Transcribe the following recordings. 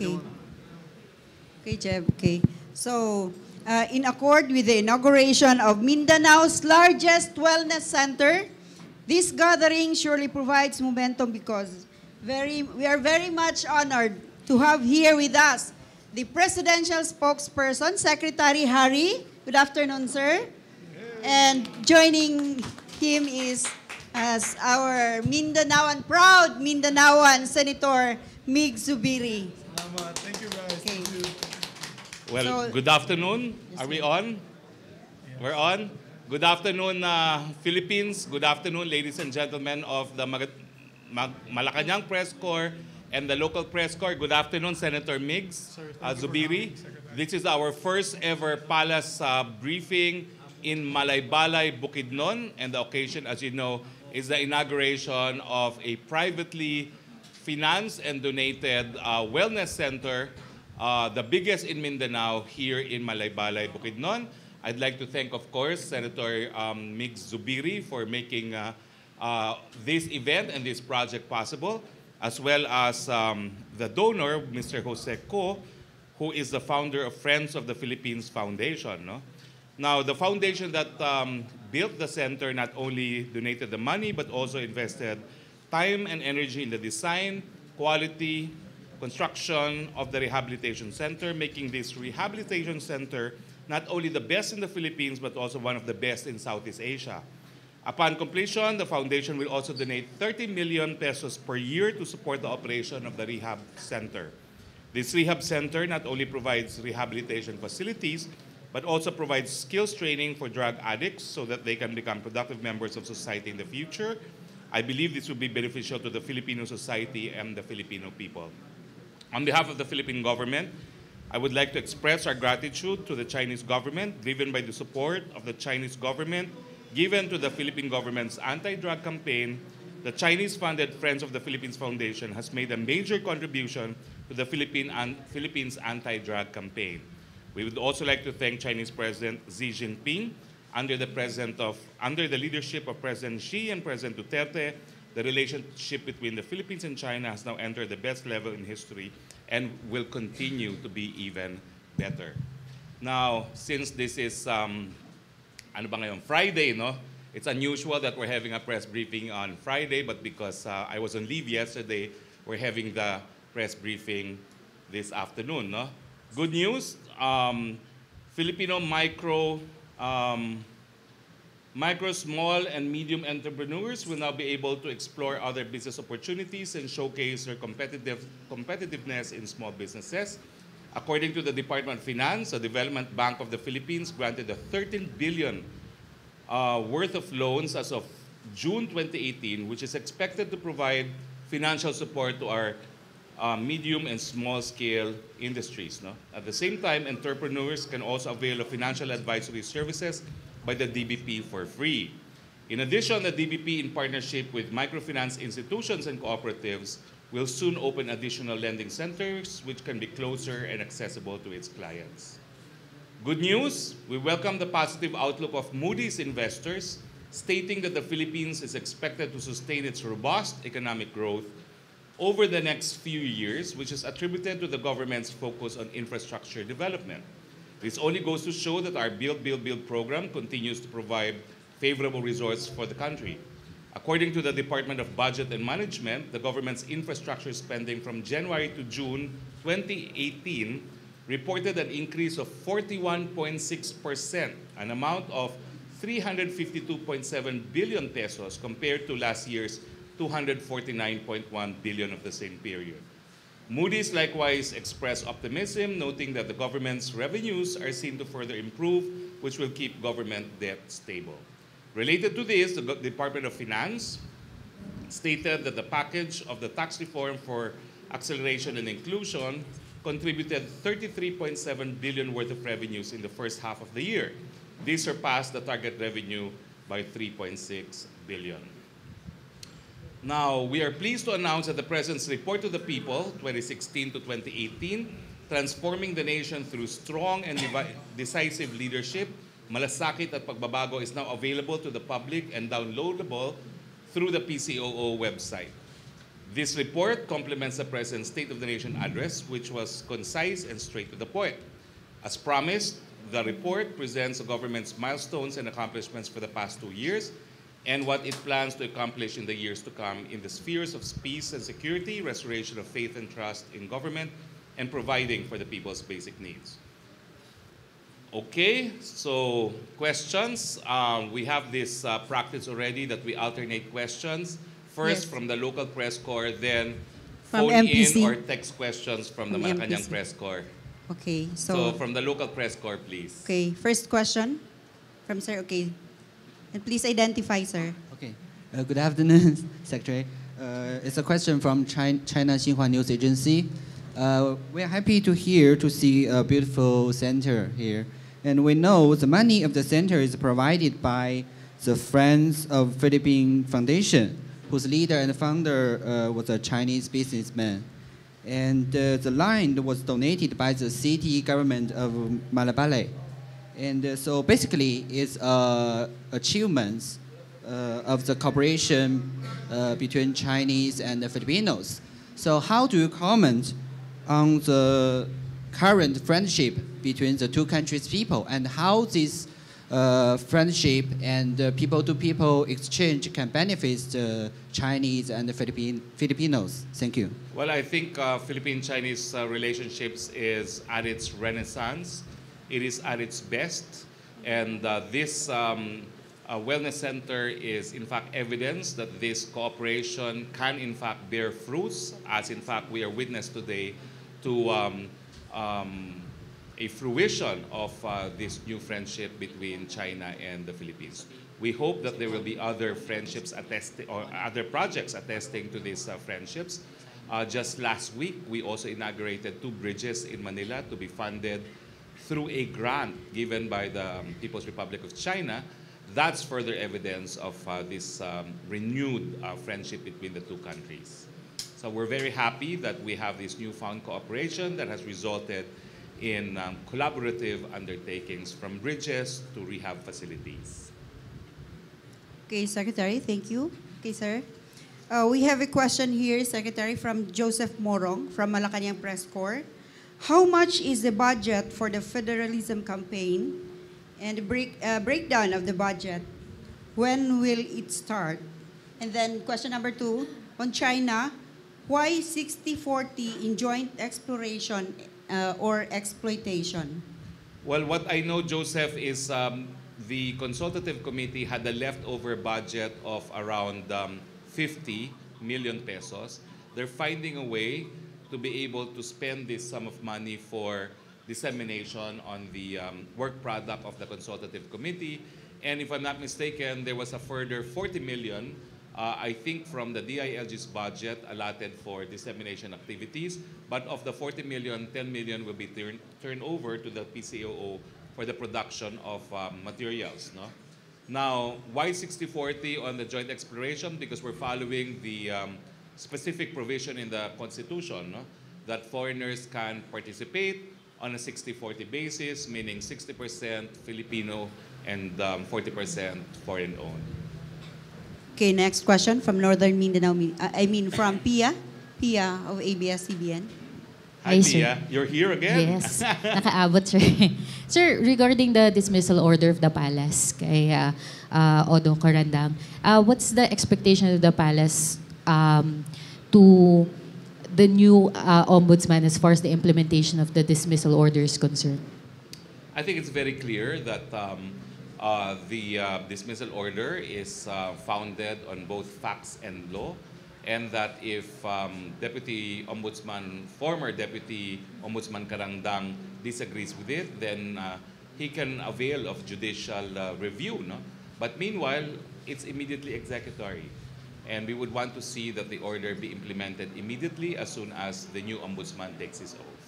Okay. Okay, Jeb. Okay. So, in accord with the inauguration of Mindanao's largest wellness center, this gathering surely provides momentum because we are very much honored to have here with us the presidential spokesperson, Secretary Harry. Good afternoon, sir. And joining him is as our Mindanaoan, proud Mindanaoan Senator Mig Zubiri. Thank you, guys. Okay. Thank you. Well, So- good afternoon. Are we on? We're on. Good afternoon, Philippines. Good afternoon, ladies and gentlemen of the Malacanang Press Corps and the local press corps. Good afternoon, Senator Migs Zubiri. This is our first ever Palace briefing in Malaybalay, Bukidnon. And the occasion, as you know, is the inauguration of a privately financed and donated wellness center, the biggest in Mindanao, here in Malaybalay, Bukidnon. I'd like to thank, of course, Senator Migs Zubiri for making this event and this project possible, as well as the donor, Mr. Jose Ko, who is the founder of Friends of the Philippines Foundation. No? Now, the foundation that built the center not only donated the money, but also invested time and energy in the design, quality, construction of the rehabilitation center, making this rehabilitation center not only the best in the Philippines, but also one of the best in Southeast Asia. Upon completion, the foundation will also donate 30 million pesos per year to support the operation of the rehab center. This rehab center not only provides rehabilitation facilities, but also provides skills training for drug addicts so that they can become productive members of society in the future. I believe this will be beneficial to the Filipino society and the Filipino people. On behalf of the Philippine government, I would like to express our gratitude to the Chinese government, driven by the support of the Chinese government given to the Philippine government's anti-drug campaign. The Chinese-funded Friends of the Philippines Foundation has made a major contribution to the Philippines anti-drug campaign. We would also like to thank Chinese President Xi Jinping. Under the leadership of President Xi and President Duterte, the relationship between the Philippines and China has now entered the best level in history and will continue to be even better. Now, since this is Friday, no? It's unusual that we're having a press briefing on Friday, but because I was on leave yesterday, we're having the press briefing this afternoon. No? Good news, Filipino micro, small, and medium entrepreneurs will now be able to explore other business opportunities and showcase their competitiveness in small businesses. According to the Department of Finance, the Development Bank of the Philippines granted a 13 billion worth of loans as of June 2018, which is expected to provide financial support to our medium and small-scale industries. No? At the same time, entrepreneurs can also avail of financial advisory services by the DBP for free. In addition, the DBP, in partnership with microfinance institutions and cooperatives, will soon open additional lending centers which can be closer and accessible to its clients. Good news, we welcome the positive outlook of Moody's investors, stating that the Philippines is expected to sustain its robust economic growth over the next few years, which is attributed to the government's focus on infrastructure development. This only goes to show that our Build, Build, Build program continues to provide favorable results for the country. According to the Department of Budget and Management, the government's infrastructure spending from January to June 2018 reported an increase of 41.6%, an amount of 352.7 billion pesos compared to last year's 249.1 billion of the same period. Moody's likewise expressed optimism, noting that the government's revenues are seen to further improve, which will keep government debt stable. Related to this, the Department of Finance stated that the package of the tax reform for acceleration and inclusion contributed 33.7 billion worth of revenues in the first half of the year. This surpassed the target revenue by 3.6 billion. Now, we are pleased to announce that the President's Report to the People, 2016 to 2018, Transforming the Nation Through Strong and Decisive Leadership, Malasakit at Pagbabago, is now available to the public and downloadable through the PCOO website. This report complements the President's State of the Nation address, which was concise and straight to the point. As promised, the report presents the government's milestones and accomplishments for the past 2 years and what it plans to accomplish in the years to come in the spheres of peace and security, restoration of faith and trust in government, and providing for the people's basic needs. Okay, so questions. We have this practice already that we alternate questions. First Yes. from the local press corps, then From phone MPC. in or text questions from the From Malacanang MPC. press corps. Okay, So from the local press corps, please. okay, first question from sir. Okay, and please identify, sir. Okay. Good afternoon, Secretary. It's a question from China Xinhua News Agency. We're happy to see a beautiful center here. And we know the money of the center is provided by the Friends of Philippine Foundation, whose leader and founder was a Chinese businessman. And the land was donated by the city government of Malaybalay. And so basically it's achievements of the cooperation between Chinese and the Filipinos. So how do you comment on the current friendship between the two countries' people and how this friendship and people-to-people exchange can benefit the Chinese and the Filipinos? Thank you. Well, I think Philippine-Chinese relationships is at its renaissance. It is at its best. And this wellness center is in fact evidence that this cooperation can in fact bear fruits, as in fact we are witness today to a fruition of this new friendship between China and the Philippines. We hope that there will be other friendships or other projects attesting to these friendships. Just last week, we also inaugurated 2 bridges in Manila to be funded through a grant given by the People's Republic of China. That's further evidence of this renewed friendship between the two countries. So we're very happy that we have this newfound cooperation that has resulted in collaborative undertakings from bridges to rehab facilities. Okay, Secretary, thank you. Okay, sir. We have a question here, Secretary, from Joseph Morong from Malacanang Press Corps. How much is the budget for the federalism campaign and the breakdown of the budget? When will it start? And then question number 2, on China, why 60-40 in joint exploration or exploitation? Well, what I know, Joseph, is the consultative committee had a leftover budget of around 50 million pesos. They're finding a way to be able to spend this sum of money for dissemination on the work product of the consultative committee. And if I'm not mistaken, there was a further 40 million, I think from the DILG's budget allotted for dissemination activities. But of the 40 million, 10 million will be turned over to the PCOO for the production of materials. No? Now, why 60-40 on the joint exploration? Because we're following the specific provision in the Constitution, no? That foreigners can participate on a 60-40 basis, meaning 60% Filipino and 40% foreign-owned. Okay, next question from Northern Mindanao, from Pia of ABS-CBN. Hi, Pia. You're here again? Yes, nakaabot, sir. Sir, regarding the dismissal order of the palace kay Odong Corandang, what's the expectation of the palace to the new ombudsman as far as the implementation of the dismissal order is concerned? I think it's very clear that the dismissal order is founded on both facts and law, and that if former Deputy Ombudsman Karangdang disagrees with it, then he can avail of judicial review. No? But meanwhile, it's immediately executory. And we would want to see that the order be implemented immediately as soon as the new ombudsman takes his oath.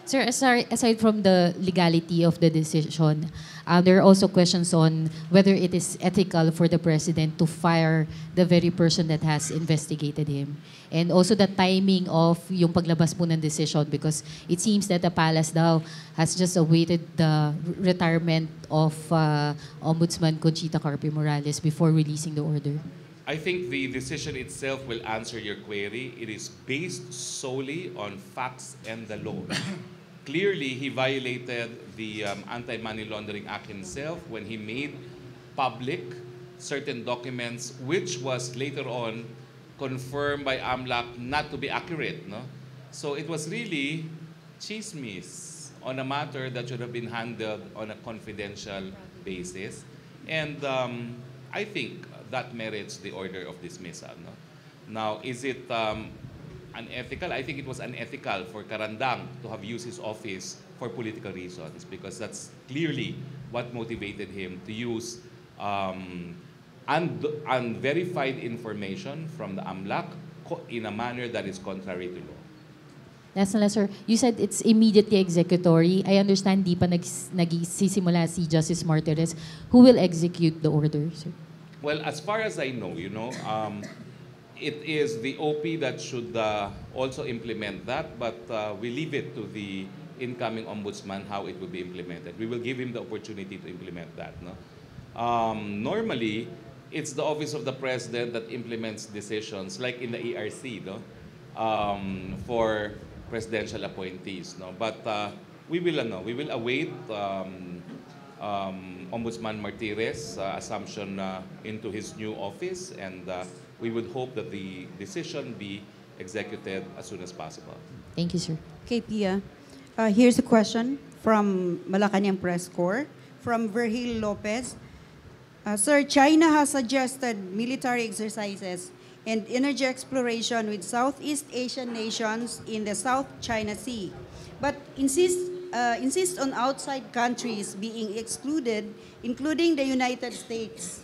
Sir, aside from the legality of the decision, there are also questions on whether it is ethical for the president to fire the very person that has investigated him. And also the timing of yung paglabas po ng decision, because it seems that the palace now has just awaited the retirement of Ombudsman Conchita Carpio Morales before releasing the order. I think the decision itself will answer your query. It is based solely on facts and the law. Clearly, he violated the Anti-Money Laundering Act himself when he made public certain documents which was later on confirmed by AMLAC not to be accurate. No? So it was really chismis on a matter that should have been handled on a confidential basis. And I think that merits the order of dismissal. No? Now, is it unethical? I think it was unethical for Karandang to have used his office for political reasons because that's clearly what motivated him to use unverified information from the AMLAC in a manner that is contrary to law. Last na last, sir. You said it's immediately executory. I understand di pa nagsisimula si Justice Martires. Who will execute the order, sir? Well, as far as I know, it is the OP that should also implement that, but we leave it to the incoming ombudsman how it will be implemented. We will give him the opportunity to implement that. No? Normally, it's the Office of the President that implements decisions, like in the ERC, no? For presidential appointees. No? But we will await Ombudsman Martires' assumption into his new office, and we would hope that the decision be executed as soon as possible. Thank you, sir. Okay, Pia. Here's a question from Malacanang Press Corps, from Virgil Lopez. Sir, China has suggested military exercises and energy exploration with Southeast Asian nations in the South China Sea, but insists on outside countries being excluded, including the United States.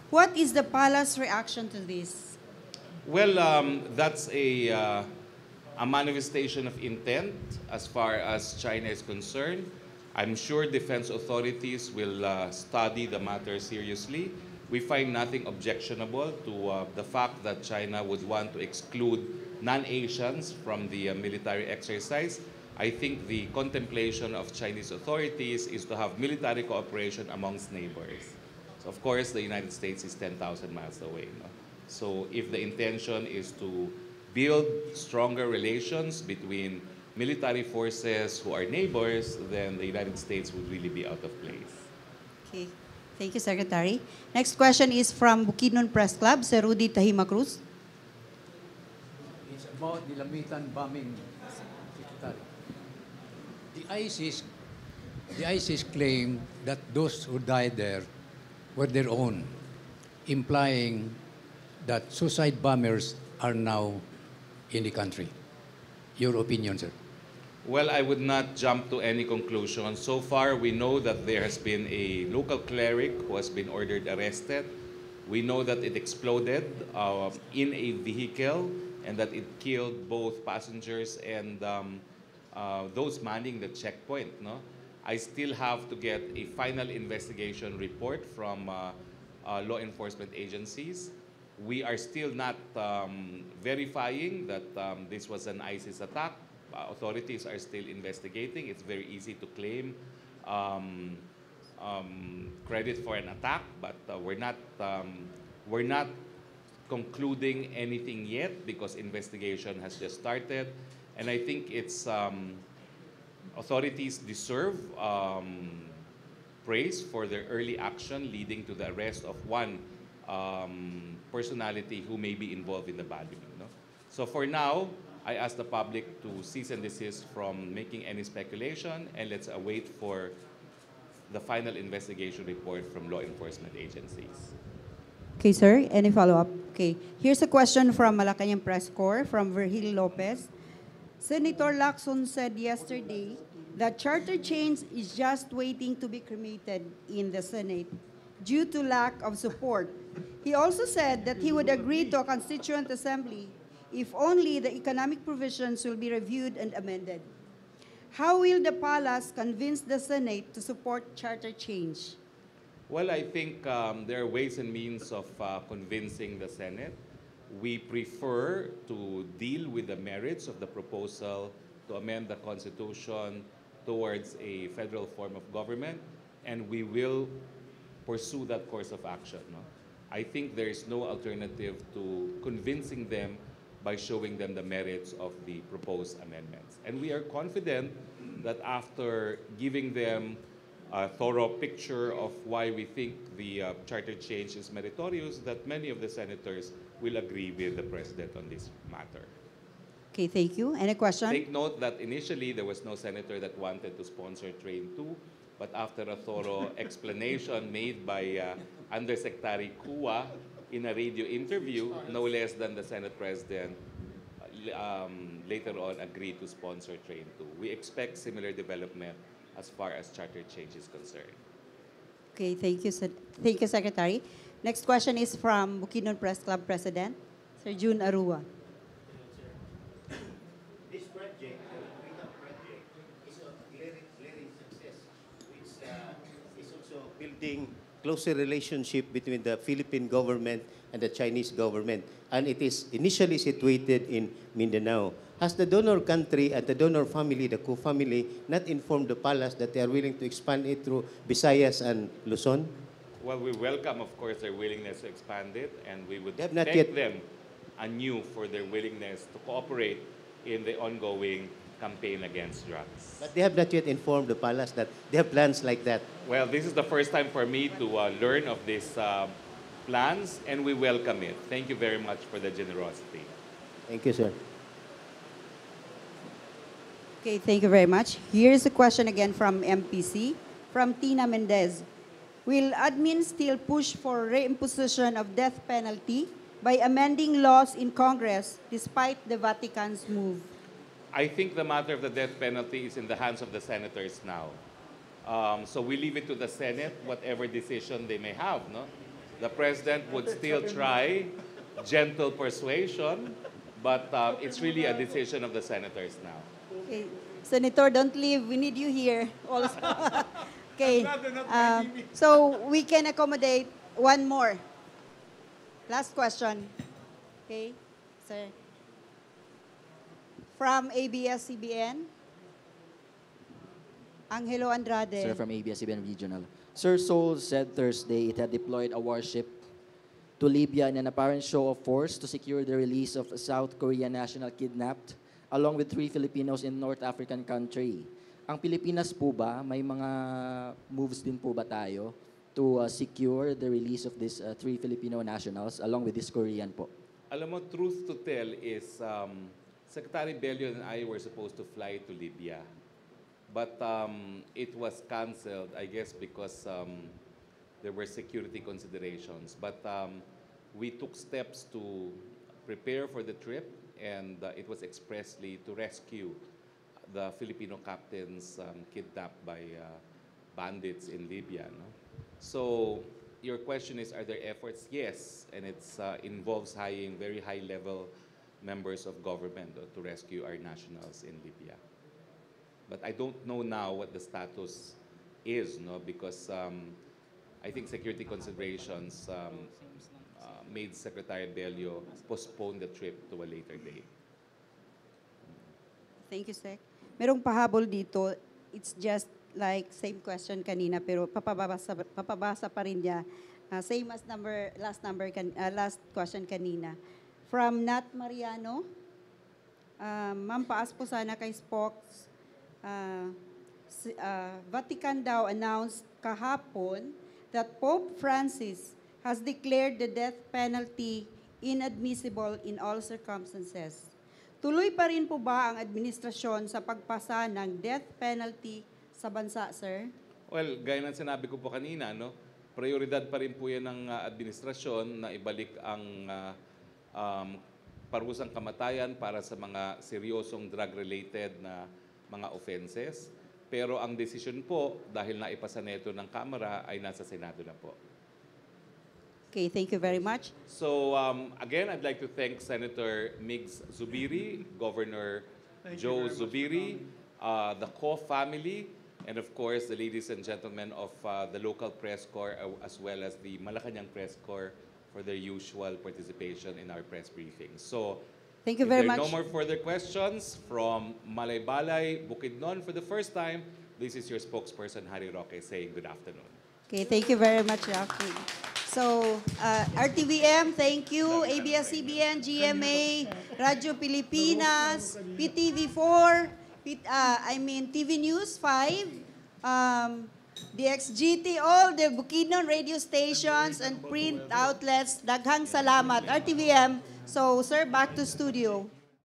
What is the palace reaction to this? Well, that's a manifestation of intent as far as China is concerned. I'm sure defense authorities will study the matter seriously. We find nothing objectionable to the fact that China would want to exclude non-Asians from the military exercise. I think the contemplation of Chinese authorities is to have military cooperation amongst neighbors. So of course, the United States is 10,000 miles away. No? So if the intention is to build stronger relations between military forces who are neighbors, then the United States would really be out of place. Okay. Thank you, Secretary. Next question is from Bukidnon Press Club, Sir Rudy Tahima Cruz. It's about the Lamitan bombing, Secretary. The ISIS claim that those who died there were their own, implying that suicide bombers are now in the country. Your opinion, sir? Well, I would not jump to any conclusion. So far, we know that there has been a local cleric who has been ordered arrested. We know that it exploded in a vehicle and that it killed both passengers and those manning the checkpoint. No? I still have to get a final investigation report from law enforcement agencies. We are still not verifying that this was an ISIS attack. Authorities are still investigating. It's very easy to claim credit for an attack, but we're not concluding anything yet because investigation has just started. And I think it's authorities deserve praise for their early action leading to the arrest of one personality who may be involved in the bombing. No? So for now, I ask the public to cease and desist from making any speculation, and let's await for the final investigation report from law enforcement agencies. Okay, sir. Any follow-up? Okay. Here's a question from Malacanang Press Corps, from Virgil Lopez. Senator Lacson said yesterday that charter change is just waiting to be cremated in the Senate due to lack of support. He also said that he would agree to a constituent assembly if only the economic provisions will be reviewed and amended. How will the palace convince the Senate to support charter change? Well, I think there are ways and means of convincing the Senate. We prefer to deal with the merits of the proposal to amend the Constitution towards a federal form of government, and we will pursue that course of action. No? I think there is no alternative to convincing them by showing them the merits of the proposed amendments. And we are confident that after giving them a thorough picture of why we think the charter change is meritorious, that many of the senators will agree with the President on this matter. Okay, thank you. Any question? Take note that initially there was no senator that wanted to sponsor Train 2, but after a thorough explanation made by Undersecretary Kua in a radio interview, no less than the Senate President later on agreed to sponsor Train 2. We expect similar development as far as charter change is concerned. Okay, thank you, thank you, Secretary. Next question is from Bukidnon Press Club President, Sir June Arua. This project, the freedom project, is a glaring success, which is also building closer relationship between the Philippine government and the Chinese government. And it is initially situated in Mindanao. Has the donor country and the donor family, the Ko family, not informed the palace that they are willing to expand it through Visayas and Luzon? Well, we welcome, of course, their willingness to expand it, and we would They have not thank yet- them anew for their willingness to cooperate in the ongoing campaign against drugs. But they have not yet informed the palace that they have plans like that. Well, this is the first time for me to learn of these plans, and we welcome it. Thank you very much for the generosity. Thank you, sir. Okay, thank you very much. Here's a question again from MPC, from Tina Mendez. Will admin still push for reimposition of death penalty by amending laws in Congress despite the Vatican's move? I think the matter of the death penalty is in the hands of the senators now. So we leave it to the Senate, whatever decision they may have. No? The President would still try gentle persuasion, but it's really a decision of the senators now. Okay, Senator, don't leave. We need you here also. Okay, so we can accommodate one more. Last question. Okay, sir. From ABS-CBN, Angelo Andrade. Sir, from ABS-CBN Regional. Sir, Seoul said Thursday it had deployed a warship to Libya in an apparent show of force to secure the release of a South Korean national kidnapped along with 3 Filipinos in North African country. Ang Pilipinas po ba, may mga moves din po ba tayo to secure the release of these 3 Filipino nationals along with this Korean po? Alam mo, truth to tell is Secretary Bello and I were supposed to fly to Libya. But it was canceled, I guess, because there were security considerations. But we took steps to prepare for the trip, and it was expressly to rescue the Filipino captains kidnapped by bandits in Libya. No? So your question is, are there efforts? Yes, and it involves hiring very high-level members of government to rescue our nationals in Libya. But I don't know now what the status is, no, because I think security considerations made Secretary Bello postpone the trip to a later date. Thank you, Sec. Merong pahabol dito. It's just like same question kanina, pero papabasa pa rin niya. Same as last question kanina. From Nat Mariano, Ma'am, paas po sana kay Spokes. Vatican daw announced kahapon that Pope Francis has declared the death penalty inadmissible in all circumstances. Tuloy pa rin po ba ang administrasyon sa pagpasa ng death penalty sa bansa, sir? Well, gaya ng sinabi ko po kanina, no, prioridad pa rin po yan ng administrasyon na ibalik ang parusang kamatayan para sa mga seryosong drug-related na mga offenses. Pero ang desisyon po, dahil naipasa nito ng Kamara, ay nasa Senado na po. Okay, thank you very much. So again, I'd like to thank Senator Migs Zubiri, Governor Joe Zubiri, the Ko family, and of course the ladies and gentlemen of the local press corps as well as the Malacanang press corps for their usual participation in our press briefings. So Thank you if very there are much. no more further questions from Malaybalay, Bukidnon for the first time, this is your spokesperson, Harry Roque, saying good afternoon. Okay, thank you very much, Rocky. So, RTVM, thank you. ABS-CBN, GMA, Radyo Pilipinas, PTV4, TV News 5, DXGT, all the Bukidnon radio stations and print outlets. Daghang salamat. RTVM. So, sir, back to studio.